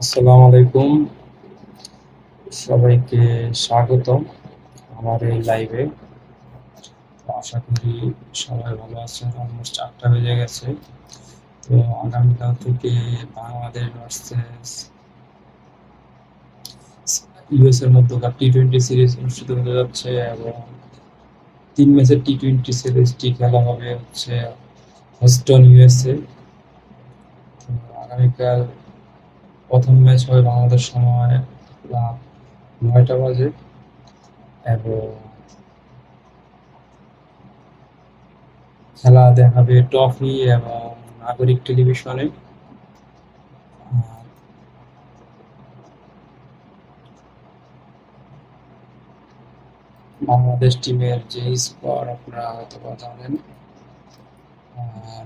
আসসালামু আলাইকুম, সবাইকে স্বাগতম আমার এই লাইভে। আশা করি সবাই ভালো আছেন। অলমোস্ট 8টা বেজে গেছে। তো আগামীকাল থেকে বাংলাদেশ ভার্সেস ইউএস এর মধ্যকার টি-20 সিরিজ অনুষ্ঠিত হতে যাচ্ছে এবং 3 ম্যাচের টি-20 সিরিজটি খেলা হবে হচ্ছে হিউস্টন ইউএসএ। তো আগামীকাল প্রথম ম্যাচ হবে বাংলাদেশ সময় রাত 9টা বাজে এবং খেলা দেখাবে টফি এবং নাগরিক টেলিভিশনে। বাংলাদেশ টিমের যে স্কোয়াড আপনারা হয়তো জানেন।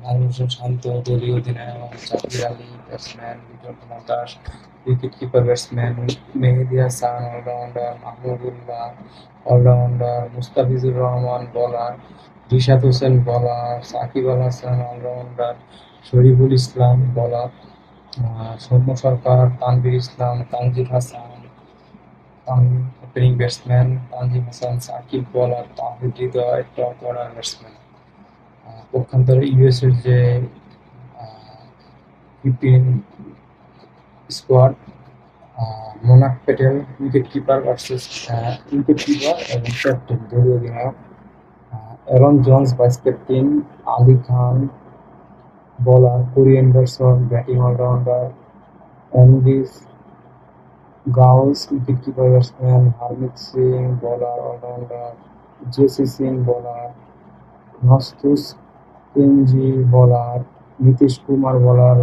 নাজমুল হোসেন শান্ত দলীয় অধিনায়ক, Zakir Ali batsman, Litton Kumar Das wicket keeper, batsman Mehedi Hasan allrounder, Mahmudullah allrounder, Mustafizur Rahman bowler, Rishad Hossain bowler, Shakib Al Hasan allrounder, Shoriful Islam bowler, Soumya Sarkar, Tanvir Islam, Tanzid Hasan opening batsman, Tanzim Hasan, Sakib bowler, Towhid Hridoy top order batsman. পক্ষান্তরে ইউএস এর যে 15 squad, Monank Patel wicket keeper versus wicket keeper এবং ক্যাপ্টেন দলীয় অধিনায়ক, Aaron Jones vice captain, Ali Khan bowler, Corey Anderson batting allrounder, Andries Gous wicket keeper batsman, Harmeet Singh bowler allrounder, Jessy Singh bowler, মাসতুস এনজি bowler, Nitish Kumar bowler,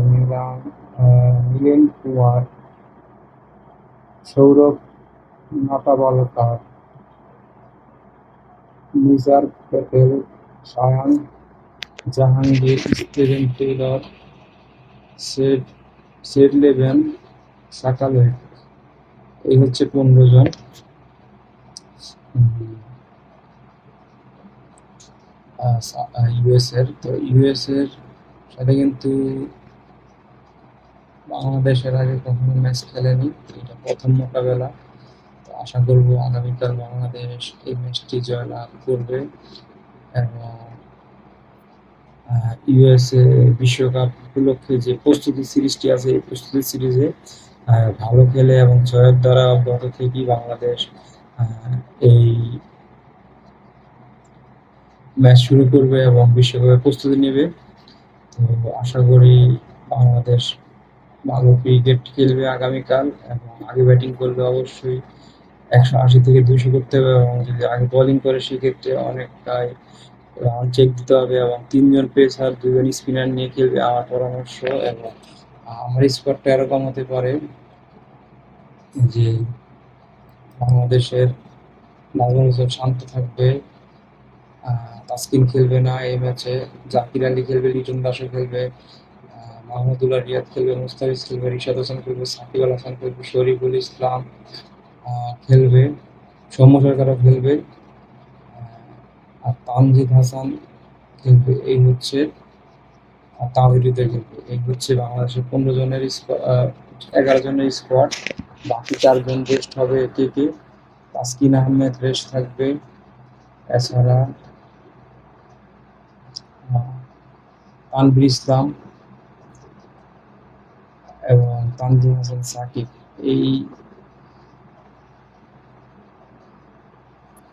Milind Kumar, Saurabh Netravalkar, Nisarg Patel, Shayan Jahangir, Steven Taylor, শেরলেভেন সাকালেভ। এই হচ্ছে 15 জন ইউএস এর। তো ইউএস এর সাথে কিন্তু বাংলাদেশের আগে কখনো ম্যাচ খেলেনি, এটা প্রথম মোকাবেলা। তো আশা করব আগামীকাল বাংলাদেশ এই ম্যাচটি জয়লাভ করবে এবং ইউএসএ বিশ্বকাপ উপলক্ষে যে প্রস্তুতি সিরিজটি আছে এই প্রস্তুতি সিরিজে ভালো খেলে এবং জয়ের দ্বারা অব্যাহত থেকেই বাংলাদেশ এই ম্যাচ শুরু করবে এবং বিশ্বকাপের প্রস্তুতি নেবে। তো আশা করি বাংলাদেশ ভালো ক্রিকেট খেলবে আগামীকাল এবং আগে ব্যাটিং করলে অবশ্যই 180 থেকে 200 করতে হবে এবং যদি আগে বোলিং করে সেক্ষেত্রে অনেকটাই রান চেক দিতে হবে এবং 3 জন পেসার 2 জন স্পিনার নিয়ে খেলবে আমার পরামর্শ। এবং আমার স্কোয়াডটা এরকম হতে পারে যে বাংলাদেশের নাজমুল হোসেন শান্ত থাকবে, তাসকিন খেলবে না এই ম্যাচে, জাকির আলী খেলবে, লিটন দাসও খেলবে, মাহমুদুল্লাহ রিয়াদ খেলবে, মুস্তাফিজ খেলবে, রিশাদ হোসেন খেলবে, সাকিব আল হাসান খেলবে, শরীফুল ইসলাম খেলবে, সৌম্য সরকারও খেলবে, আর তানজিদ হাসান খেলবে। এই হচ্ছে তাওহিদে খেলবে। এই হচ্ছে বাংলাদেশের 15 জনের 11 জনের স্কোয়াড। বাকি 4 জন রেস্ট হবে কে কে। তাসকিন আহমেদ রেস্ট থাকবে, এছাড়া তানভীর ইসলাম এবং তানজিম হাসান সাকিব। এই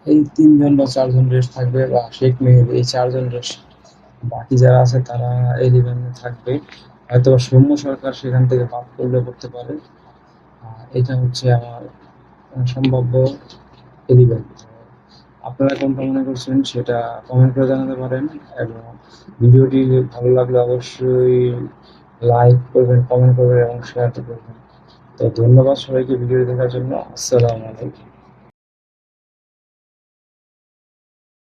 এই 3 জন বা 4 জন রেস্ট থাকবে, বা শেখ মেহেদী, এই 4 জন রেস্ট। বাকি যারা আছে তারা 11-এ থাকবে। হয়তো সৌম্য সরকার সেখান থেকে বাদ করলে করতে পারে। এটা হচ্ছে আমার সম্ভাব্য 11। আপনারা কোনটা মনে করছেন সেটা কমেন্ট করে জানাতে পারেন এবং ভিডিওটি ভালো লাগলে অবশ্যই লাইক করবেন, কমেন্ট করবেন এবং শেয়ার করবেন। তো ধন্যবাদ সবাইকে ভিডিও দেখার জন্য। আসসালামু আলাইকুম।